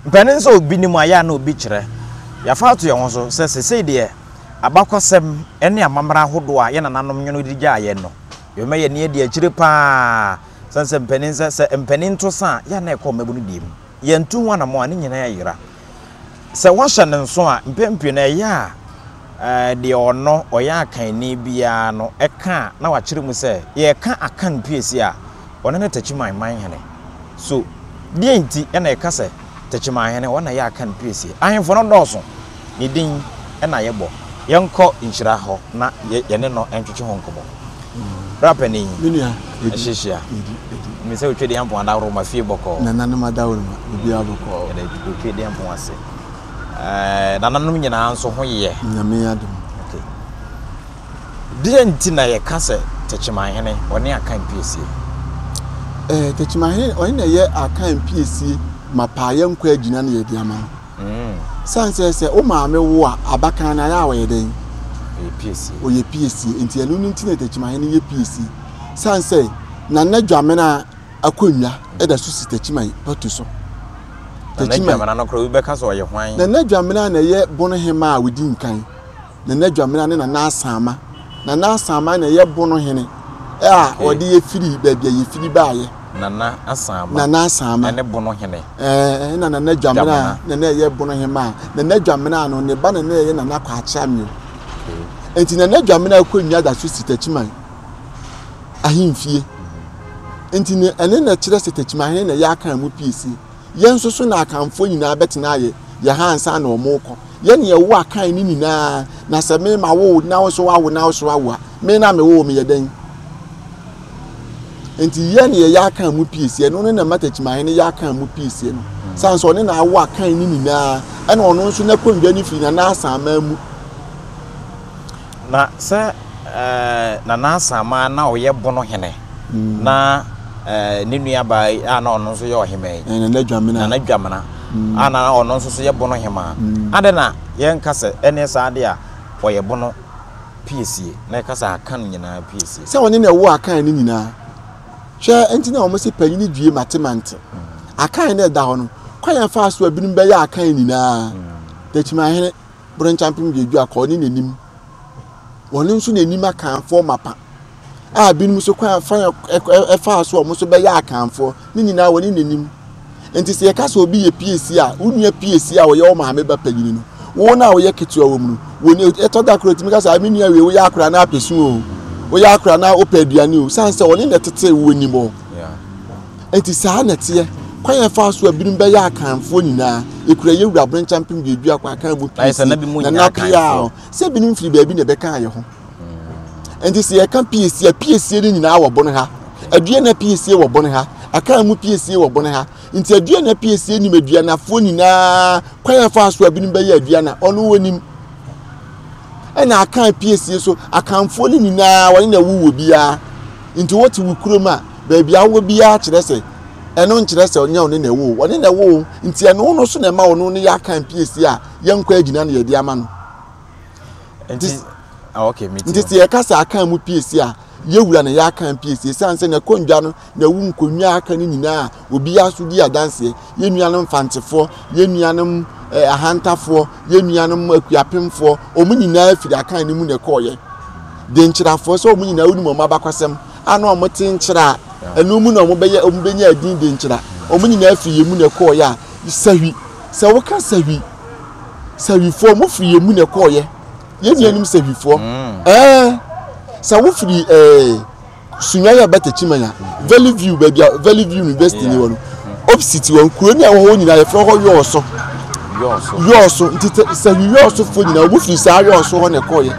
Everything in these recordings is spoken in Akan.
mpanin so obi ni mu aya na obi kyerɛ ya fa to ye ho so se de abakɔsɛm ene amamra hodo a ye nananom nwono di gya ye no yo me ye ne de akyire pa sanse mpanin se mpanin to sa ya na ekɔ mabu no dim ye ntu ho na mo ani nyina ya yira se wo hye ne nso a mpempie na ya de ono oya kan ni bia no eka na wa kyerɛ mu se ye ka akan piesi a ono ne tachiman man hene so die nti ena eka se tachiman hene wona ya akan piesi ahemfo no dɔso ni din ena ye bo yenko inhyira ho na ye ne no entwetwe ho nkomo rapani minia ehihia me se otwe de ampo adawro ma fie boko nananum adawro ma obi aboko ya de otwe de ampo ase nananum nyina nso ho ye nyame adum okay die nti na ye kase tachiman hene woni akan piesi tachiman hene oni na ye akan piesi mapaye nkwa agina na ye di ama sanse se o maame wo a abakan na ya we den PSC o ye PSC enti anu nti na tachiman hene ye PSC sanse na nadwame na akonwa e da so tachiman patuso tachiman na no kro be ka so ye hwan na nadwame na ye bono hema a wodi nkan na nadwame na na asama na ye bono hene a odi ye firi ba bia ye firi ba ye nana asama ene bono hene na nadwamena na ye bono hema na nadwamena no ne ba na ye na kwa akyamyo enti na nadwamena akonwa da so sitachiman ahimfie enti ne ene na kire sitachiman he na ya kan mu PSC ye nso so na akanfo nyina betena ye ya hansa na omoko ye ne ye wo akan ni nyina na se me ma wo na wo so wa na wo so wa me na me wo me ye den enti ye ne ya kan mu PSC no ne na matachiman ne ya kan mu PSC no sanso ne na awo akan ni nyina ene ono nso na kondwa ni firi na asama mu na se na asama na oye bono hene na ni nua bai ana ono nso ye oheme na nadwamena ana ono nso so ye bono hema ade na ye nkase ene sa ade a oye bono PSC na kasa akan nyina PSC se woni na wo akan ni nyina hwe enti na omosi panyini due matemante akan na da ho no kwaya fa so abinum be ya akan nyina tachiman hene bron champion due akọ ni nanim woni nso nanim akan fo mapa a binum so kwaya fa so omoso be ya akan fo ni nyina woni nanim enti se kasa obi ye PSC a unua PSC a wo ye o maame ba panyini no wo na wo ye ketua wo mu woni etoda krotimi kasa aminua we wo ya akra na apesu o wo ya akra na opeduane o sanse woni na tete woni mo enti saa na tie kwanya fa so abinum be ya akanfo nyina ekura ye wura bron champion due akwa akan bu na na pia se binum firi ba bi na be kan ye ho enti se ye kan PSC ni nyina wo bono ha adue na PSC wo bono ha akan mu PSC wo bono ha nti adue na PSC ni medua na fo nyina kwanya fa so abinum be ya adua na ono wonim ena akan PSC so akanfo ni nyina woni na wuwo bia nti woti wukroma ba bia wo bia kire se eno nkire se onya oni na wo woni na wo nti eno no so na ma wono ne ya akan PSC a yenkwa agina na ye di ama no nti okay me nti se kasa akan mu PSC a yewura na ya akan PSC sanse na kondwa no na wu nkonwa akan ni nyina obi aso di adanse ye nuanom fantefo ye nuanom ahantafo ye nuanom akuapemfo omu nyina afiri akan ni mu na koye de nkyirafo so omu nyina woni mo mabakwasem ana omu tinkyira enu mu na omu beye omu benya adin de nkyira omu nyina afiri ye mu na koye a sawi se wo ka sawifo mu firi ye mu na koye ye nuanom sawifo sa wo firi Sunyaya Batachimanya Valley View baby Valley View University ni wono opposite won kuro ni awo nyina ye fro ho yoso ntite sa yoso fo nyina wo firi sa yoso ho ne koye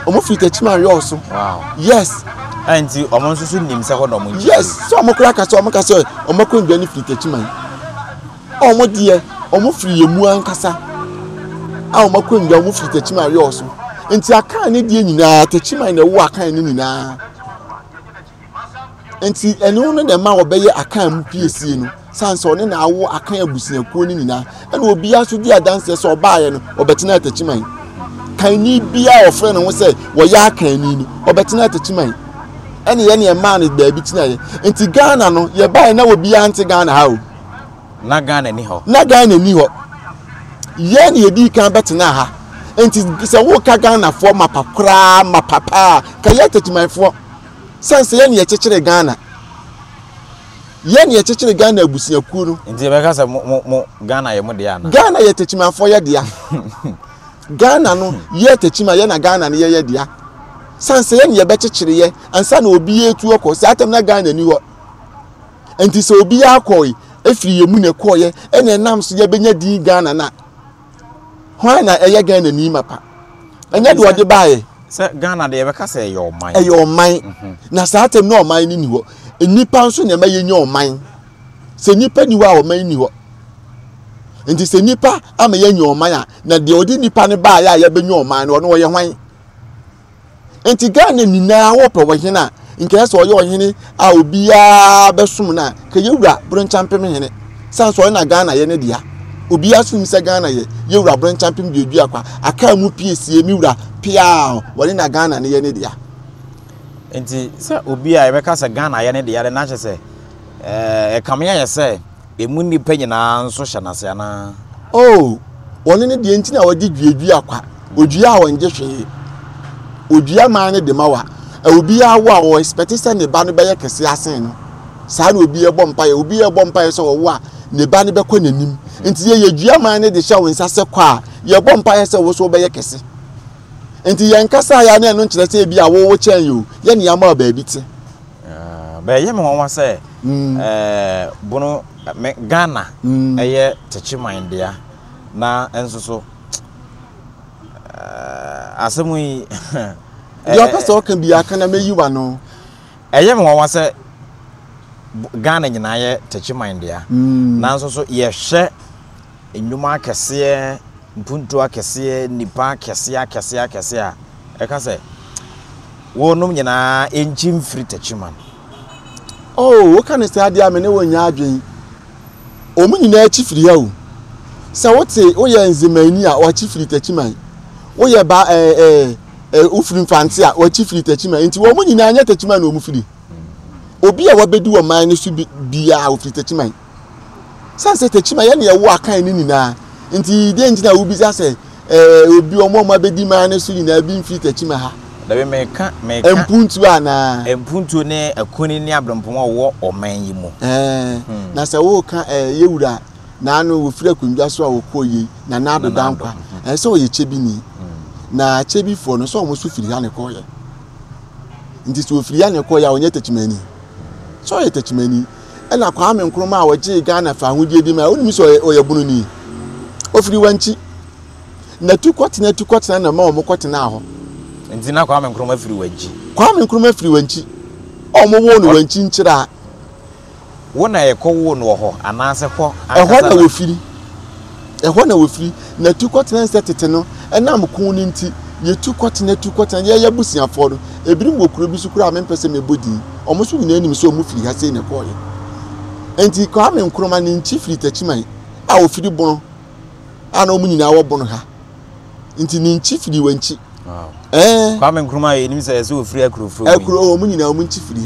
omo firi Tachima yoso wow yes anti omo nso so nim se ho no mo yes so omo kura ka so omo ka so omo ko ndwa ni firi Tachima omo die omo firi yemu ankasa a omo ko ndwa omo firi Tachima yoso enti akan ne die nyina Tachima na wo akan ne nyina enti eno no de ma wo beye akan mu PSC no sanse one na awo akan abusiakuo ni nyina ena obi aso di adanse so obaaye no obetena Tachima kan ni bia ofre no se wo ya akan ni no obetena Tachima ena ye ne ma no da bi tina ye enti Ghana no ye baaye na obi ante Ghana ha o na Ghana ni ho ye na yedi kan betena ha enti se wo ka Ghana fo mapakra mapapa ka ye techimanfo sense ye na ye chechire Ghana abusiaku no enti be ka se mo Ghana ye mo de ana Ghana ye techimanfo ye de Ghana no ye techima ye na Ghana ne ye de sense ye na ye be chechire ye ansa na obi ye tu okọ se atem na Ghana ni ho enti se obi akoi efiri ye mu ne koye ene nam so ye benya di Ghana na hwan na eye Ghana ni mapa enya de ode baaye se Ghana de ye be ka se ye oman na sa atem na oman ni ho enipa nso na ma ye nya oman se nipa ni wa oman ni ho enti se nipa ama ye nya oman a na de ode nipa ne baaye a ye benya oman no wo ye hwan enti Ghana ni na wo pe wo hena nke so ye ohene a obia besum na ka yewura bronchampem hene sanso na Ghana ye ne dia obia sum se Ghana ye yewura bronchampem biedu akwa aka mu piesie miwura pia woni na Ghana ne ye ne dia enti se obia ye be ka se Ghana ye ne dia na che se kamya ye se emu ni panyina nso hyanase ana woni ne dia enti na wodi dwiedu akwa odua a wonje hwe odua man ne de mawa obi awa o expect say ne ba no be ye kese asen no sa na obi ebo mpa ye so wo a ne ba ne be kọ nanim enti ye dua man ne de hya wonsa se kọ a ye bo mpa ye se wo so be ye kese enti ye nkasa ya na no nkire se bi a wo chen yo ye ne ama ba bi ti ba ye me won se bunu Ghana eye techiman dia na enso so asemu yi ya pasa okan bi aka na meyiwa no eye me won se Ghana nyina ye techiman dia na nso so ye hye enwuma akese mpuntu akese nipa akese a e ka se wonum nyina enchim free techiman wo kan se ade amene wonya adwen omu nyina achi free ha o se wote wo ye nzemani a wo achi free techiman wo ye ba ufiri mfanti a wo achi free techiman enti wo mu nyina anya techiman na omu free obi a wabedi wo man ne so bia wo free techiman sanse techiman ye na ye wo akan ni nyina enti de njina wo bi se obi omo abedi man ne so nyina bi free techiman ha da be meka empuntu ana empuntu ne akoni ni abrompom wo oman yi mu na se wo ka yewura na anu wo free akundwa so a wo koyi na na do dankwa se wo ye chebi ni na chebi fo no so omo so firi ha ne koye nti so firi ha ne koye a onye techimani so ye techimani e na kwa ame nkroma a waje Ghana fa hodie di ma onimi so oye bunu ni ofiri wanchi na tukotena na ma omo kotena ho nti na kwa ame nkroma firi wanchi omo wo no wanchi nchira wo na ye ko wo no ho anase ko ehọ na wofiri na tukotena setete no enam kun ni nti ye tukotena ye yabusiafo no ebirim wokuro bi sukura amempese mebodi omo so nyina anim so omo firi ha sei ne koye enti kwa ame nkroma ni nchi firi techiman a ofiri bono ana omo nyina wo bono ha nti ni nchi firi wanchi kwa ame nkroma ye nim se se ofiri akurofo omo nyina omo nchi firi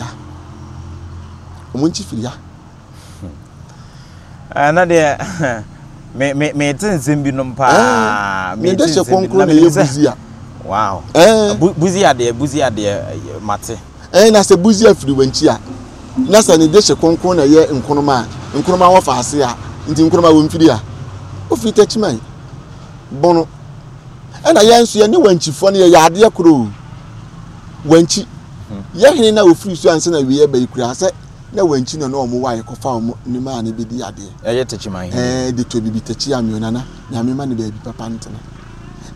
ha na de me tensem bi no mpa me de se konkro na ye buzia wow buzia de mate na se buzia firi wanchi a na se ne de se konkro na ye nkroma wo fa ase a nti nkroma wo mfiri a ofiri techiman bono na ye nso ye ne wanchifo ne ye ade akoro wanchi ye hene na ofiri so anse na wiye ba ikura se na wanchi na omo wa ye ko fa omo ni ma ne bedi ade ye techiman de to bibi techi amiona na nyame ma ne ba bi papa ntena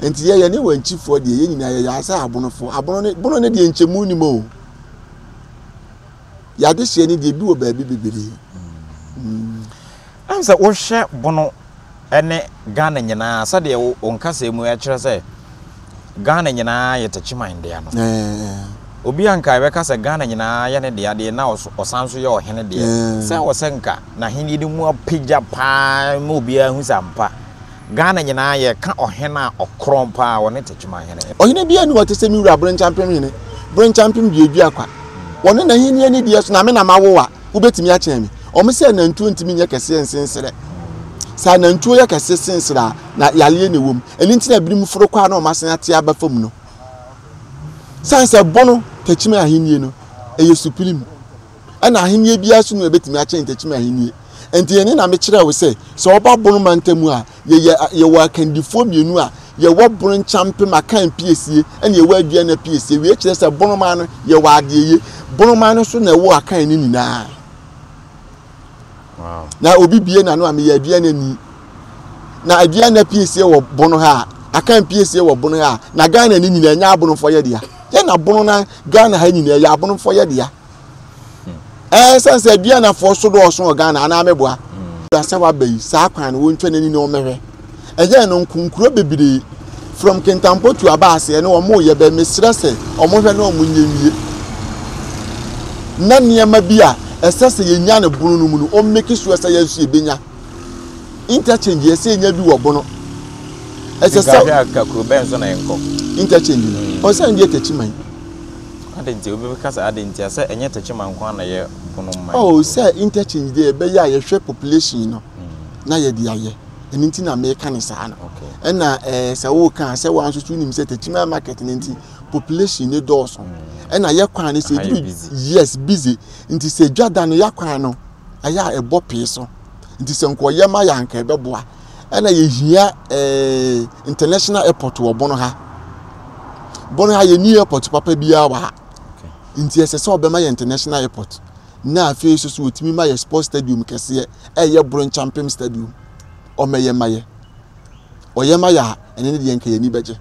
enti ye ne wanchifo de ye nyina ye ya sa abono ne de nchemu ni mo ya de hye ne de bi wo ba bi bibiri amsa wo hye bono ene Ghana nyina sa de wo nkasa mu ya kire se Ghana nyina ye techiman de ano obi anka be kasa Ghana nyina ye ne de na osanso ye ohene de se wo senka na hene di mu apija pa mo obi ahu sampa Ghana nyina ye ka ohene a okron pa wo ne techiman hene ohene bia ni wote se mi wura bron champion biedu akwa wona hene ni de so na me na mawo a ubetimi a kyen mi o me se na ntu ntimi nye kese nsensere sa na ntuo ya kase sensra na yale ne wom eni ntina birim foro kwa na o masen ate aba fam no sanse bono tachime ahinie no eye supreme ana ahinie bia so no betimi a chen tachime ahinie enti ene na me kire we se so oba bono mantamu a ye wa kandifo mienu a ye wo bono nchampe makan piesie ene ye wa adua na piesie we kire se bono ma no ye wa ade ye bono ma no so na wo akan ni nyina wow na obi bie na no am ye adua na ni na adua na piesie wo bono ha akan piesie wo bono ha na Ghana ni nyina nya bono fo ye dia ye na bono na Ghana ha nyina ya bono fo ye dia sense adua na fo so do so Ghana ana meboa asa wa bayi sa kwan wo ntwa nani no mehwe eje no nkunkuro bebire from Kentampo to Abase no omo ye be mesrese omo hwe no omo nyemie na niema bia esese ye nya ne bunu no mu no o make sure say ye nsu ebenya interchange ye say nya bi wo bono esese ka kuro ben so na enko interchange o say ndie tachiman adenti obi kasa adenti ase enye tachiman kwa na ye bunu man oh say interchange dey be ya ye hwe population no na ye dia ye eni nti na me kan sa na okay na se wo kan se wan so nim se tachima market ni nti population ni dose na ye kwan ni se yes busy nti se dwada no ya kwan no aya ebo pe so nti se nko ye ma ya nka ebe boa na ye hia international airport wo bono ha ye new airport papa bia wa nti se obema ye international airport na afi so otimi ma ye sports stadium kese ye Bron Champion Stadium o meye maye oye maya ene de yenka yani beje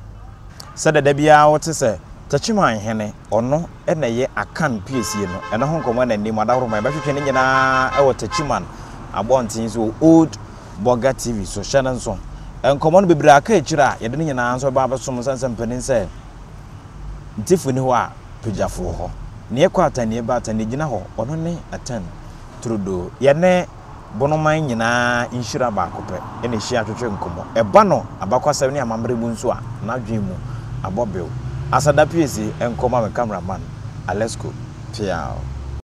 sada da bia wote se tachiman hene ono ene ye akan piesie no ene ho nkomo na nim adawro ma behwehwe ne nyina e wo tachiman abontin so old Boga TV so shanan so enkomo no bebira aka ekira ye de ne nyina so ba besom sansam panin se ntifu ni ho a pejafo ho ne kwata ne ba ta ne gina ho ono ne atan trudo ye ne bonoman nyina inshira ba kope ene hia twetwe nkomo eba no abakwasem ne amamre bu nso a na dwen mu abobel asada piesi enkomo me cameraman Alesco Piao